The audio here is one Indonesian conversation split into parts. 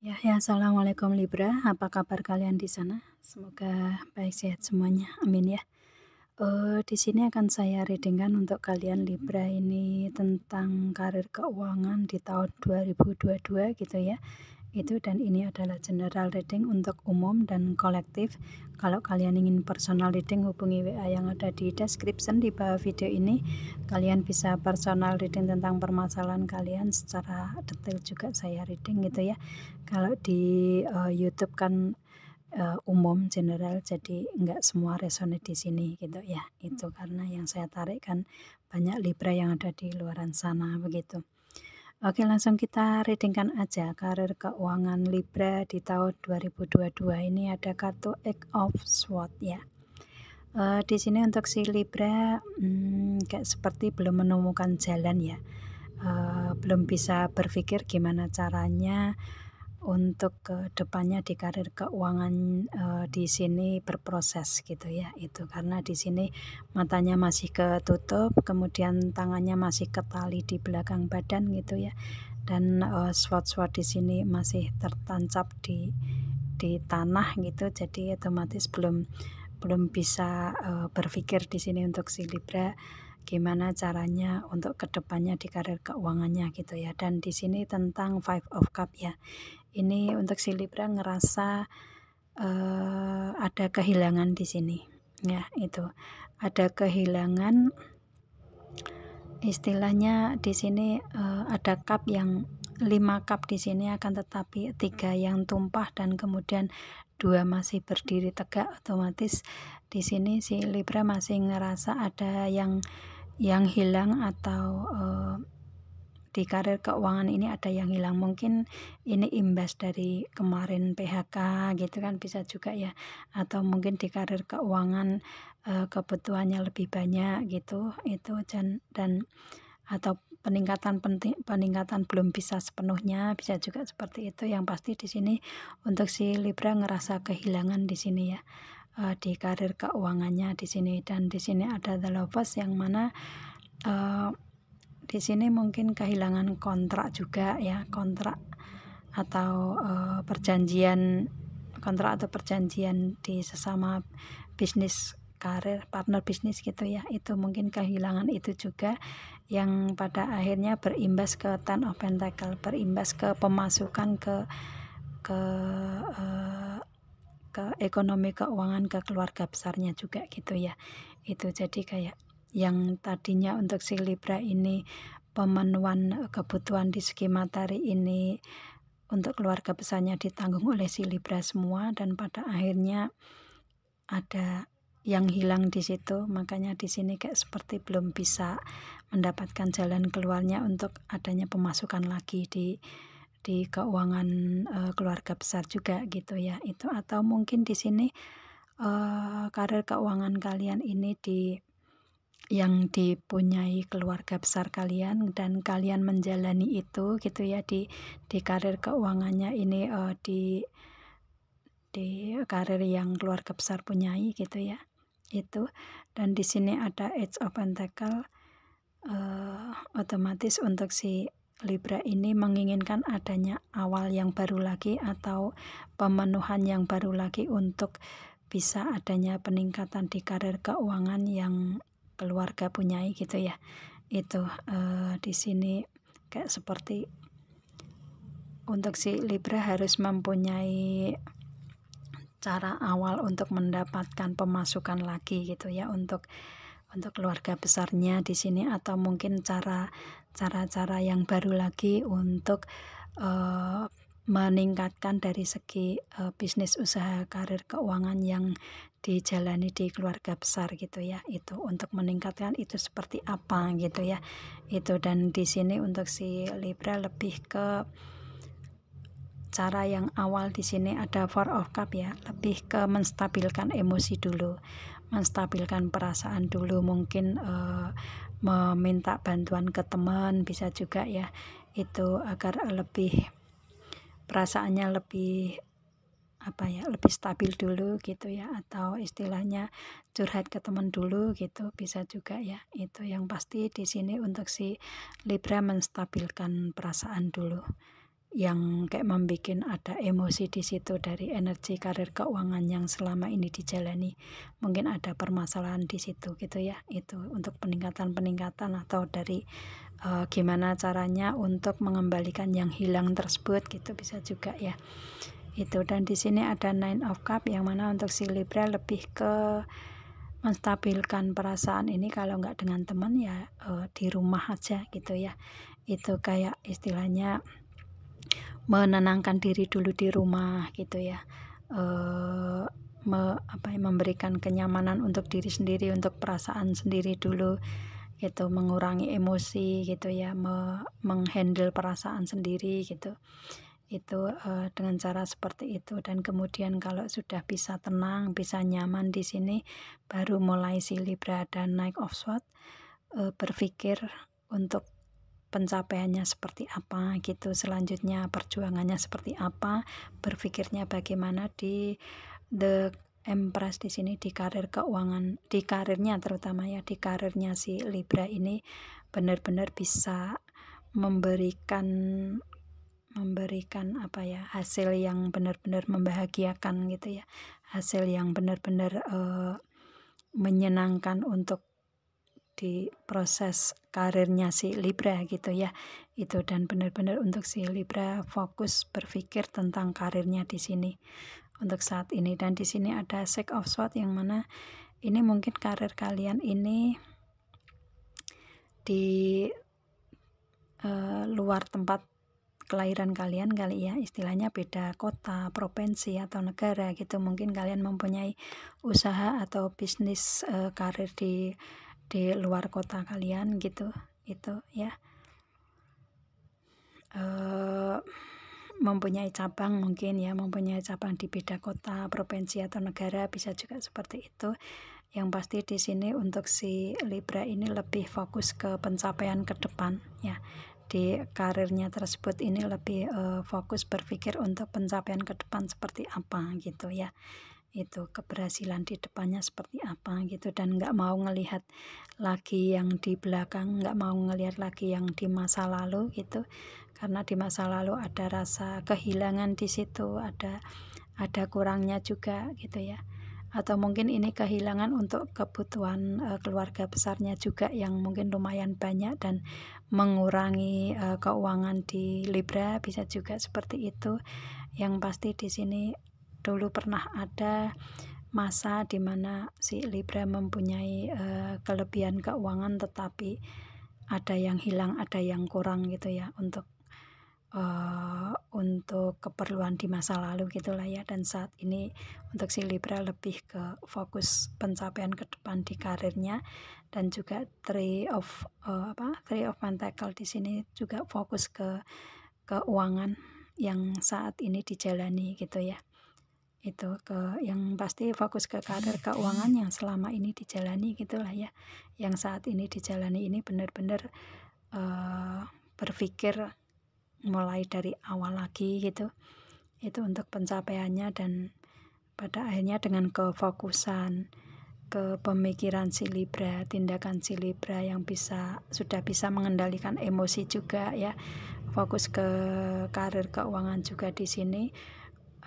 Ya, assalamualaikum Libra. Apa kabar kalian di sana? Semoga baik sehat semuanya. Amin ya. Di sini akan saya reading-kan untuk kalian Libra ini tentang karir keuangan di tahun 2022 gitu ya. Itu dan ini adalah general reading untuk umum dan kolektif. Kalau kalian ingin personal reading hubungi WA yang ada di description di bawah video ini. Kalian bisa personal reading tentang permasalahan kalian secara detail juga saya reading gitu ya. Kalau di YouTube kan umum general jadi nggak semua resonate di sini gitu ya. Itu karena yang saya tarik kan banyak Libra yang ada di luaran sana begitu. Oke, langsung kita reading-kan aja karir keuangan Libra di tahun 2022 ini ada kartu Eight of Swords ya. Di sini untuk si Libra kayak seperti belum menemukan jalan ya. Belum bisa berpikir gimana caranya untuk ke depannya di karir keuangan di sini berproses gitu ya. Itu karena di sini matanya masih ketutup, kemudian tangannya masih ketali di belakang badan gitu ya. Dan sword-sword di sini masih tertancap di tanah gitu. Jadi otomatis belum bisa berpikir di sini untuk si Libra gimana caranya untuk kedepannya di karir keuangannya gitu ya. Dan di sini tentang Five of Cup ya. Ini untuk si Libra ngerasa ada kehilangan di sini. Ya, itu. Ada kehilangan istilahnya di sini ada cup yang 5 cup di sini akan tetapi 3 yang tumpah dan kemudian 2 masih berdiri tegak, otomatis di sini si Libra masih ngerasa ada yang hilang atau di karir keuangan ini ada yang hilang. Mungkin ini imbas dari kemarin PHK gitu kan bisa juga ya. Atau mungkin di karir keuangan kebutuhannya lebih banyak gitu. Itu dan atau peningkatan belum bisa sepenuhnya, bisa juga seperti itu. Yang pasti di sini untuk si Libra ngerasa kehilangan di sini ya. Di karir keuangannya di sini, dan di sini ada The Lovers yang mana di sini mungkin kehilangan kontrak juga ya, kontrak atau perjanjian di sesama bisnis karir, partner bisnis gitu ya. Itu mungkin kehilangan itu juga yang pada akhirnya berimbas ke Ten of Pentacle, berimbas ke pemasukan ke ekonomi keuangan ke keluarga besarnya juga gitu ya. Itu jadi kayak yang tadinya untuk si Libra ini pemenuhan kebutuhan di segi materi ini untuk keluarga besarnya ditanggung oleh si Libra semua, dan pada akhirnya ada yang hilang di situ. Makanya di sini kayak seperti belum bisa mendapatkan jalan keluarnya untuk adanya pemasukan lagi di keuangan keluarga besar juga gitu ya. Itu atau mungkin di sini karir keuangan kalian ini yang dipunyai keluarga besar kalian dan kalian menjalani itu gitu ya di karir keuangannya ini di karir yang keluarga besar punyai gitu ya. Itu dan di sini ada Edge of Pentacle, otomatis untuk si Libra ini menginginkan adanya awal yang baru lagi atau pemenuhan yang baru lagi untuk bisa adanya peningkatan di karir keuangan yang keluarga punyai gitu ya. Itu di sini kayak seperti untuk si Libra harus mempunyai cara awal untuk mendapatkan pemasukan lagi gitu ya untuk keluarga besarnya di sini, atau mungkin cara-cara yang baru lagi untuk meningkatkan dari segi bisnis usaha karir keuangan yang dijalani di keluarga besar gitu ya. Itu untuk meningkatkan itu seperti apa gitu ya. Itu dan di sini untuk si Libra lebih ke cara yang awal di sini ada Four of Cup ya, lebih ke menstabilkan emosi dulu, menstabilkan perasaan dulu, mungkin meminta bantuan ke teman bisa juga ya, itu agar lebih perasaannya lebih lebih stabil dulu gitu ya, atau istilahnya curhat ke teman dulu gitu bisa juga ya. Itu yang pasti di sini untuk si Libra menstabilkan perasaan dulu yang kayak membikin ada emosi di situ dari energi karir keuangan yang selama ini dijalani. Mungkin ada permasalahan di situ gitu ya. Itu untuk peningkatan atau dari gimana caranya untuk mengembalikan yang hilang tersebut gitu bisa juga ya. Itu, dan di sini ada Nine of Cups yang mana untuk si Libra lebih ke menstabilkan perasaan ini, kalau nggak dengan teman ya di rumah aja gitu ya. Itu kayak istilahnya menenangkan diri dulu di rumah gitu ya, memberikan kenyamanan untuk diri sendiri, untuk perasaan sendiri dulu gitu, mengurangi emosi gitu ya, menghandle perasaan sendiri gitu. Itu dengan cara seperti itu, dan kemudian kalau sudah bisa tenang, bisa nyaman di sini, baru mulai si Libra dan Knight of Swords berpikir untuk pencapaiannya seperti apa gitu, selanjutnya perjuangannya seperti apa, berpikirnya bagaimana di The Empress di sini, di karir keuangan, di karirnya terutama ya, di karirnya si Libra ini benar-benar bisa memberikan apa ya, hasil yang benar-benar membahagiakan gitu ya, hasil yang benar-benar menyenangkan untuk di proses karirnya si Libra gitu ya. Itu, dan benar-benar untuk si Libra fokus berpikir tentang karirnya di sini untuk saat ini. Dan di sini ada Six of Swords yang mana ini mungkin karir kalian ini di luar tempat kelahiran kalian kali ya, istilahnya beda kota, provinsi atau negara gitu. Mungkin kalian mempunyai usaha atau bisnis karir di luar kota kalian gitu. Itu ya, mempunyai cabang, mungkin ya mempunyai cabang di beda kota, provinsi atau negara, bisa juga seperti itu. Yang pasti di sini untuk si Libra ini lebih fokus ke pencapaian ke depan ya, di karirnya tersebut ini lebih fokus berpikir untuk pencapaian ke depan seperti apa gitu ya. Itu keberhasilan di depannya seperti apa gitu, dan nggak mau ngelihat lagi yang di belakang, nggak mau ngelihat lagi yang di masa lalu gitu, karena di masa lalu ada rasa kehilangan di situ, ada kurangnya juga gitu ya, atau mungkin ini kehilangan untuk kebutuhan keluarga besarnya juga yang mungkin lumayan banyak dan mengurangi keuangan di Libra, bisa juga seperti itu. Yang pasti di sini dulu pernah ada masa di mana si Libra mempunyai kelebihan keuangan, tetapi ada yang hilang, ada yang kurang gitu ya, untuk keperluan di masa lalu gitulah ya. Dan saat ini untuk si Libra lebih ke fokus pencapaian ke depan di karirnya, dan juga Three of Pentacle di sini juga fokus ke keuangan yang saat ini dijalani gitu ya. Itu yang pasti fokus ke karir keuangan yang selama ini dijalani gitulah ya, yang saat ini dijalani ini benar-benar berpikir mulai dari awal lagi gitu. Itu untuk pencapaiannya, dan pada akhirnya dengan kefokusan ke pemikiran si Libra, tindakan si Libra yang sudah bisa mengendalikan emosi juga ya, fokus ke karir keuangan juga di sini.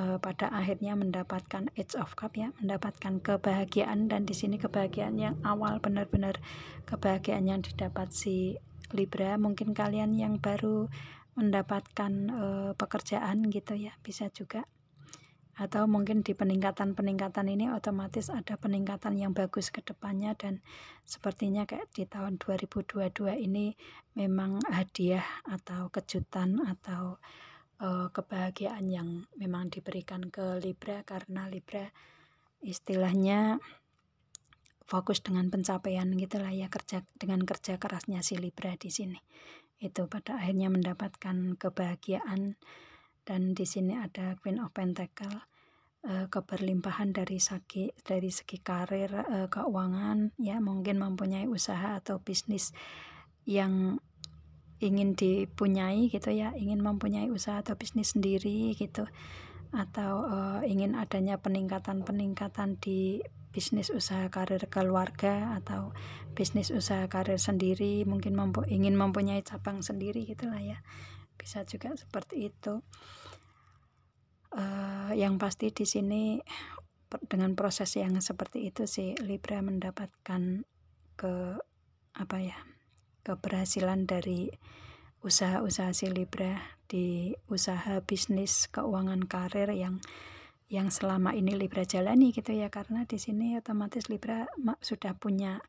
Pada akhirnya mendapatkan Eight of Cups ya, mendapatkan kebahagiaan, dan di sini kebahagiaan yang awal, benar-benar kebahagiaan yang didapat si Libra. Mungkin kalian yang baru mendapatkan pekerjaan gitu ya, bisa juga, atau mungkin di peningkatan ini otomatis ada peningkatan yang bagus ke depannya, dan sepertinya kayak di tahun 2022 ini memang hadiah atau kejutan atau kebahagiaan yang memang diberikan ke Libra, karena Libra istilahnya fokus dengan pencapaian gitulah ya, dengan kerja kerasnya si Libra di sini. Itu pada akhirnya mendapatkan kebahagiaan, dan di sini ada Queen of Pentacle, keberlimpahan dari segi karir, keuangan ya, mungkin mempunyai usaha atau bisnis yang ingin dipunyai gitu ya, ingin mempunyai usaha atau bisnis sendiri gitu, atau ingin adanya peningkatan di bisnis usaha karir keluarga atau bisnis usaha karir sendiri, mungkin ingin mempunyai cabang sendiri gitulah ya. bisa juga seperti itu. Yang pasti di sini dengan proses yang seperti itu si Libra mendapatkan keberhasilan dari usaha-usaha si Libra di usaha, bisnis, keuangan, karir yang selama ini Libra jalani gitu ya, karena di sini otomatis Libra sudah punya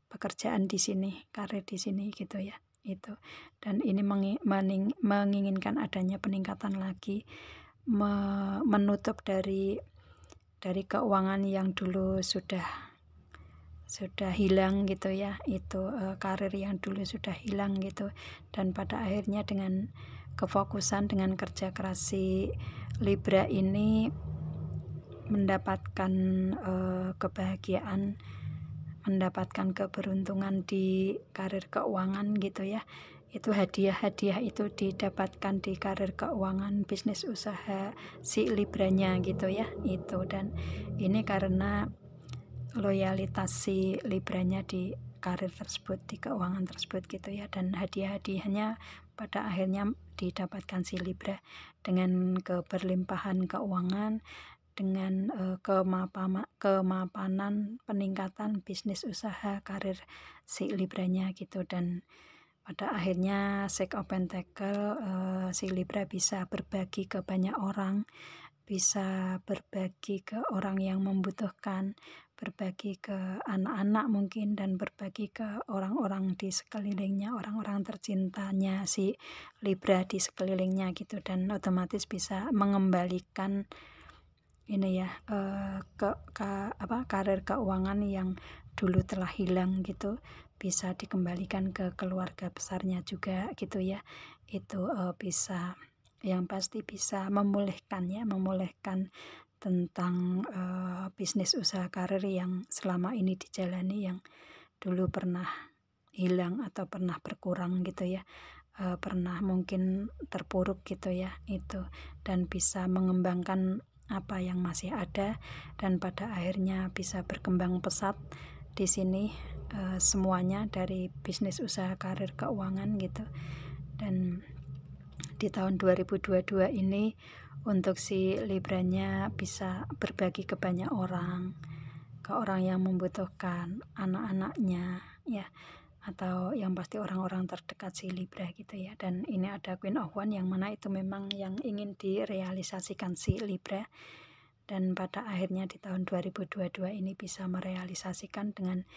pekerjaan di sini, karir di sini gitu ya. Itu. Dan ini menginginkan adanya peningkatan lagi, menutup dari keuangan yang dulu sudah hilang gitu ya, itu karir yang dulu sudah hilang gitu. Dan pada akhirnya dengan kefokusan, dengan kerja keras si Libra ini mendapatkan kebahagiaan, mendapatkan keberuntungan di karir keuangan gitu ya. Itu hadiah-hadiah itu didapatkan di karir keuangan, bisnis, usaha si Libranya gitu ya. Itu, dan ini karena loyalitas si Libranya di karir tersebut, di keuangan tersebut gitu ya. Dan hadiah-hadiahnya pada akhirnya didapatkan si Libra dengan keberlimpahan keuangan, dengan kemapanan, peningkatan bisnis, usaha, karir si Libranya gitu. Dan pada akhirnya Six of Pentacle, si Libra bisa berbagi ke banyak orang, bisa berbagi ke orang yang membutuhkan, berbagi ke anak-anak mungkin, dan berbagi ke orang-orang di sekelilingnya, orang-orang tercintanya si Libra di sekelilingnya gitu. Dan otomatis bisa mengembalikan ini ya, karir keuangan yang dulu telah hilang gitu, bisa dikembalikan ke keluarga besarnya juga gitu ya. Itu bisa, yang pasti bisa memulihkan tentang bisnis, usaha, karir yang selama ini dijalani, yang dulu pernah hilang atau pernah berkurang gitu ya, pernah mungkin terpuruk gitu ya. Itu, dan bisa mengembangkan apa yang masih ada, dan pada akhirnya bisa berkembang pesat di sini, semuanya dari bisnis, usaha, karir, keuangan gitu. Dan di tahun 2022 ini untuk si Libranya bisa berbagi ke banyak orang, ke orang yang membutuhkan, anak-anaknya ya, atau yang pasti orang-orang terdekat si Libra gitu ya. Dan ini ada Queen of Wands, yang mana itu memang yang ingin direalisasikan si Libra, dan pada akhirnya di tahun 2022 ini bisa merealisasikan dengan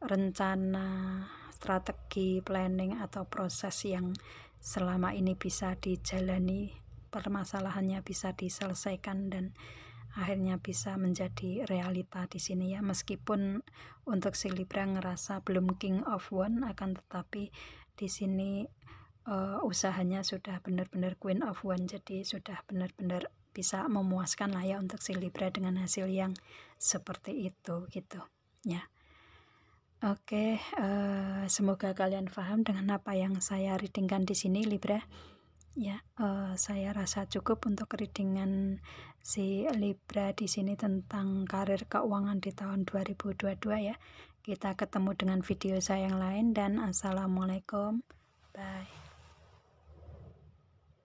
rencana, strategi, planning atau proses yang selama ini bisa dijalani, permasalahannya bisa diselesaikan, dan akhirnya bisa menjadi realita di sini ya. Meskipun untuk si Libra ngerasa belum King of Wands, akan tetapi di sini usahanya sudah benar-benar Queen of Wands, jadi sudah benar-benar bisa memuaskan lah ya untuk si Libra dengan hasil yang seperti itu gitu ya. Oke, semoga kalian paham dengan apa yang saya readingkan di sini Libra. Ya, saya rasa cukup untuk readingan si Libra di sini tentang karir keuangan di tahun 2022 ya. Kita ketemu dengan video saya yang lain, dan assalamualaikum. Bye.